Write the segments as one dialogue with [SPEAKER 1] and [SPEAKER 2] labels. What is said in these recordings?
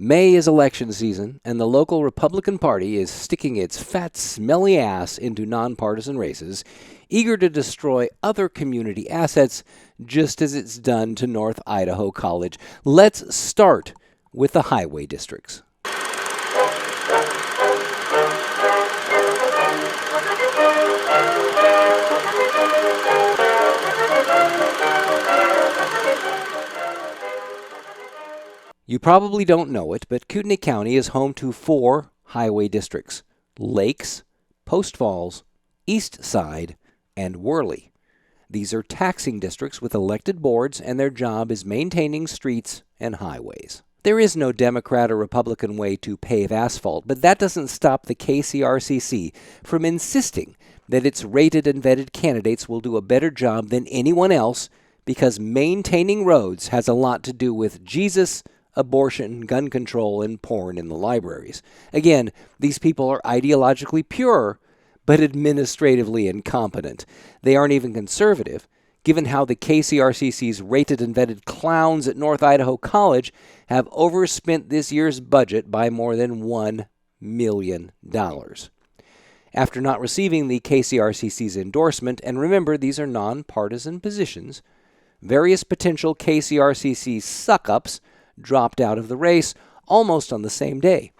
[SPEAKER 1] May is election season, and the local Republican Party is sticking its fat, smelly ass into nonpartisan races, eager to destroy other community assets, just as it's done to North Idaho College. Let's start with the highway districts. You probably don't know it, but Kootenai County is home to 4 highway districts: Lakes, Post Falls, East Side, and Worley. These are taxing districts with elected boards, and their job is maintaining streets and highways. There is no Democrat or Republican way to pave asphalt, but that doesn't stop the KCRCC from insisting that its rated and vetted candidates will do a better job than anyone else, because maintaining roads has a lot to do with Jesus, abortion, gun control, and porn in the libraries. Again, these people are ideologically pure, but administratively incompetent. They aren't even conservative, given how the KCRCC's rated and vetted clowns at North Idaho College have overspent this year's budget by more than $1 million. After not receiving the KCRCC's endorsement, and remember, these are nonpartisan positions, various potential KCRCC suck-ups dropped out of the race almost on the same day.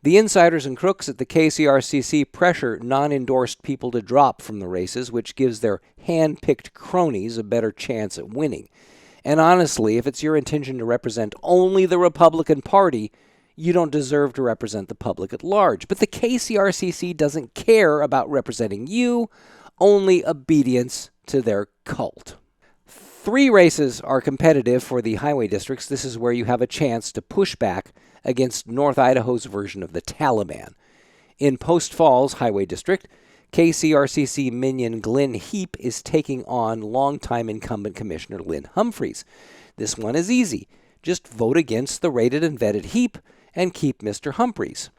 [SPEAKER 1] The insiders and crooks at the KCRCC pressure non-endorsed people to drop from the races, which gives their hand-picked cronies a better chance at winning. And honestly, if it's your intention to represent only the Republican Party, you don't deserve to represent the public at large. But the KCRCC doesn't care about representing you, only obedience to their cult. 3 races are competitive for the highway districts. This is where you have a chance to push back against North Idaho's version of the Taliban. In Post Falls Highway District, KCRCC minion Glenn Heap is taking on longtime incumbent Commissioner Lynn Humphreys. This one is easy. Just vote against the rated and vetted Heap and keep Mr. Humphreys.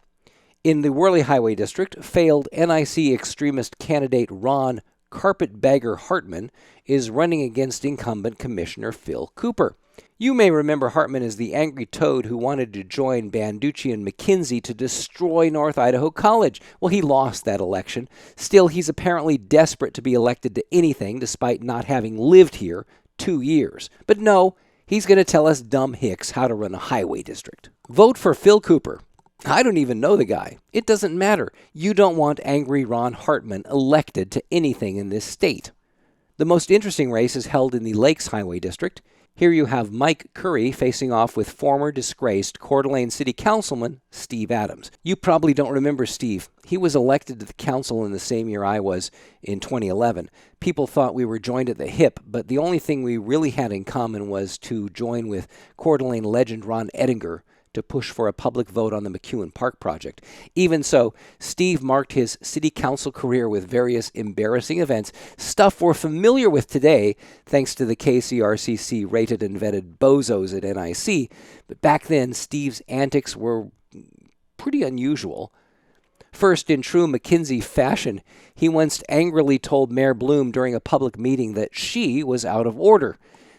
[SPEAKER 1] In the Worley Highway District, failed NIC extremist candidate Ron Carpetbagger Hartman is running against incumbent Commissioner Phil Cooper. You may remember Hartman as the angry toad who wanted to join Banducci and McKinsey to destroy North Idaho College. Well, he lost that election. Still, he's apparently desperate to be elected to anything despite not having lived here 2 years. But no, he's going to tell us dumb hicks how to run a highway district. Vote for Phil Cooper. I don't even know the guy. It doesn't matter. You don't want angry Ron Hartman elected to anything in this state. The most interesting race is held in the Lakes Highway District. Here you have Mike Curry facing off with former disgraced Coeur d'Alene City Councilman Steve Adams. You probably don't remember Steve. He was elected to the council in the same year I was, in 2011. People thought we were joined at the hip, but the only thing we really had in common was to join with Coeur d'Alene legend Ron Ettinger to push for a public vote on the McEwen Park project. Even so, Steve marked his city council career with various embarrassing events, stuff we're familiar with today thanks to the KCRCC rated and vetted bozos at NIC. But back then, Steve's antics were pretty unusual. First, in true McKinsey fashion, he once angrily told Mayor Bloom during a public meeting that she was out of order.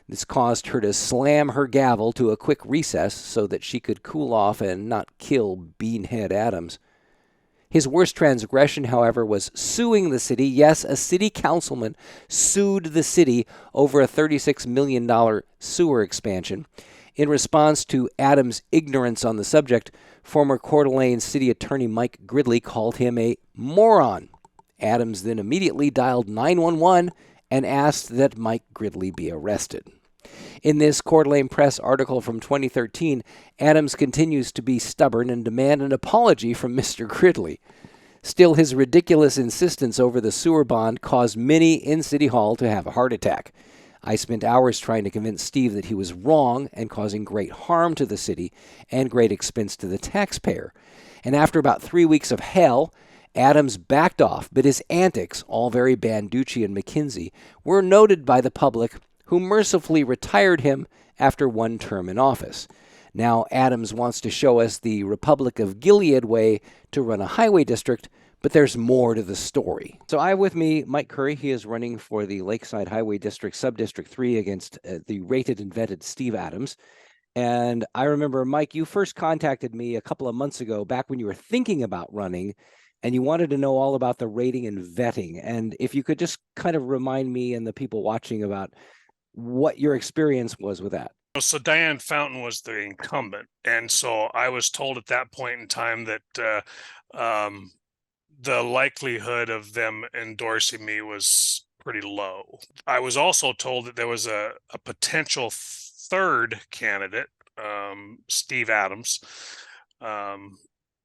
[SPEAKER 1] This caused her to slam her gavel to a quick recess so that she could cool off and not kill Beanhead Adams. His worst transgression, however, was suing the city. Yes, a city councilman sued the city over a $36 million sewer expansion. In response to Adams' ignorance on the subject, former Coeur d'Alene City Attorney Mike Gridley called him a moron. Adams then immediately dialed 911 and asked that Mike Gridley be arrested. In this Coeur d'Alene Press article from 2013, Adams continues to be stubborn and demand an apology from Mr. Gridley. Still, his ridiculous insistence over the sewer bond caused many in City Hall to have a heart attack. I spent hours trying to convince Steve that he was wrong and causing great harm to the city and great expense to the taxpayer. And after about 3 weeks of hell, Adams backed off, but his antics, all very Banducci and McKinsey, were noted by the public, who mercifully retired him after 1 term in office. Now Adams wants to show us the Republic of Gilead way to run a highway district, but there's more to the story. So I have with me Mike Curry. He is running for the Lakeside Highway District, Subdistrict 3 against the rated and vetted Steve Adams. And I remember, Mike, you first contacted me a couple of months ago, back when you were thinking about running, and you wanted to know all about the rating and vetting. And if you could just kind of remind me and the people watching about what your experience was with that.
[SPEAKER 2] So Diane Fountain was the incumbent, and so I was told at that point in time that the likelihood of them endorsing me was pretty low. I was also told that there was a potential third candidate, Steve Adams. Um,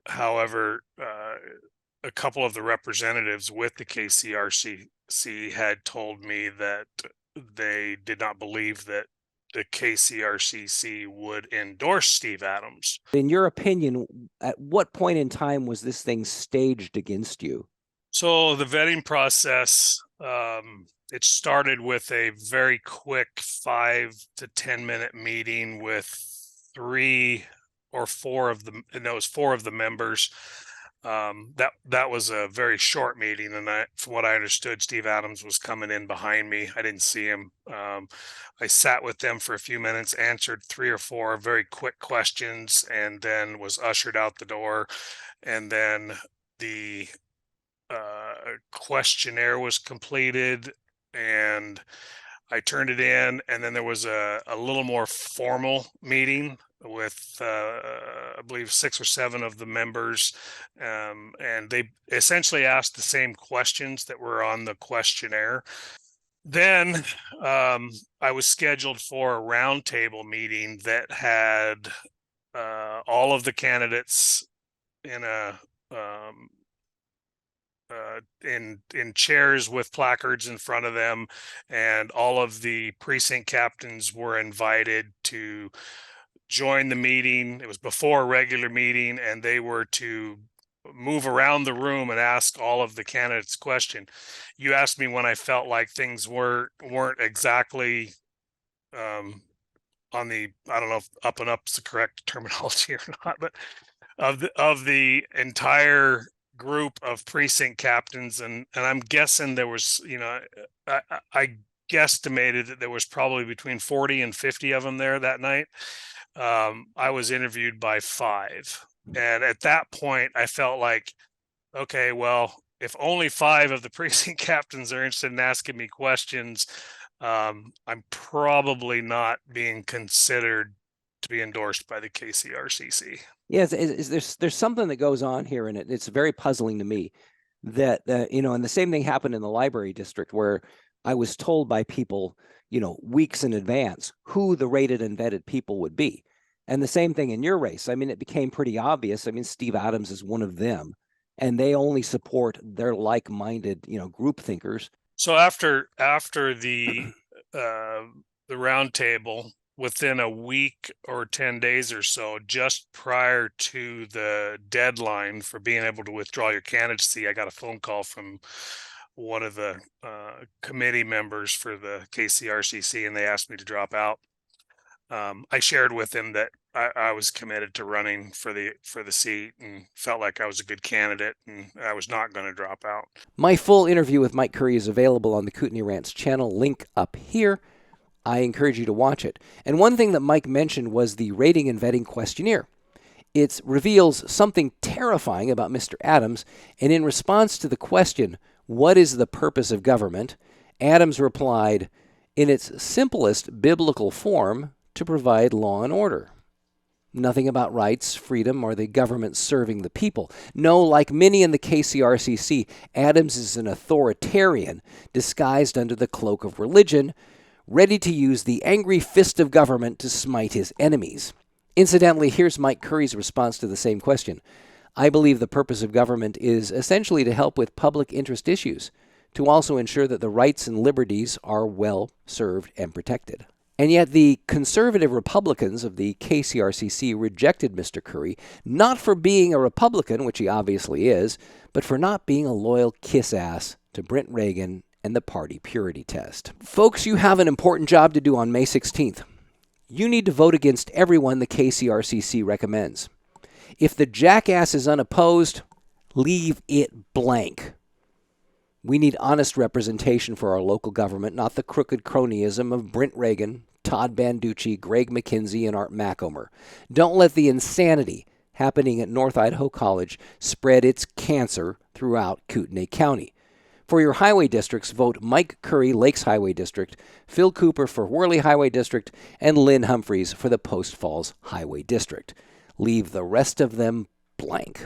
[SPEAKER 2] However, a couple of the representatives with the KCRCC had told me that they did not believe that the KCRCC would endorse Steve Adams.
[SPEAKER 1] In your opinion, at what point in time was this thing staged against you?
[SPEAKER 2] So the vetting process, it started with a very quick 5 to 10 minute meeting with 3 or 4 of the, and that was 4 of the members. That was a very short meeting, and from what I understood, Steve Adams was coming in behind me. I didn't see him. I sat with them for a few minutes, answered 3 or 4 very quick questions, and then was ushered out the door. And then the questionnaire was completed, and I turned it in, and then there was a little more formal meeting with I believe 6 or 7 of the members, and they essentially asked the same questions that were on the questionnaire. Then I was scheduled for a roundtable meeting that had all of the candidates in a in chairs with placards in front of them, and all of the precinct captains were invited to join the meeting. It was before a regular meeting, and they were to move around the room and ask all of the candidates question. You asked me when I felt like things weren't exactly on the, I don't know if up and up is the correct terminology or not, but of the entire group of precinct captains, and I'm guessing there was, I guesstimated that there was probably between 40 and 50 of them there that night. I was interviewed by 5, and at that point I felt like, okay, well, if only 5 of the precinct captains are interested in asking me questions, I'm probably not being considered to be endorsed by the KCRCC.
[SPEAKER 1] Yes, there's something that goes on here, and it's very puzzling to me that and the same thing happened in the library district, where I was told by people, weeks in advance who the rated and vetted people would be. And the same thing in your race. I mean, it became pretty obvious. I mean, Steve Adams is one of them, and they only support their like-minded, group thinkers.
[SPEAKER 2] So after the roundtable, within a week or 10 days or so, just prior to the deadline for being able to withdraw your candidacy, I got a phone call from one of the committee members for the KCRCC, and they asked me to drop out. I shared with them that I was committed to running for the seat and felt like I was a good candidate, and I was not going to drop out.
[SPEAKER 1] My full interview with Mike Curry is available on the Kootenai Rants channel, link up here. I encourage you to watch it. And one thing that Mike mentioned was the rating and vetting questionnaire. It reveals something terrifying about Mr. Adams, and in response to the question, what is the purpose of government, Adams replied, in its simplest biblical form, to provide law and order. Nothing about rights, freedom, or the government serving the people. No, like many in the KCRCC, Adams is an authoritarian disguised under the cloak of religion, ready to use the angry fist of government to smite his enemies. Incidentally, here's Mike Curry's response to the same question. I believe the purpose of government is essentially to help with public interest issues, to also ensure that the rights and liberties are well served and protected. And yet the conservative Republicans of the KCRCC rejected Mr. Curry, not for being a Republican, which he obviously is, but for not being a loyal kiss-ass to Brent Reagan and the party purity test. Folks, you have an important job to do on May 16th. You need to vote against everyone the KCRCC recommends. If the jackass is unopposed, leave it blank. We need honest representation for our local government, not the crooked cronyism of Brent Reagan, Todd Banducci, Greg McKinsey, and Art Macomer. Don't let the insanity happening at North Idaho College spread its cancer throughout Kootenai County. For your highway districts, vote Mike Curry, Lakes Highway District, Phil Cooper for Worley Highway District, and Lynn Humphreys for the Post Falls Highway District. Leave the rest of them blank.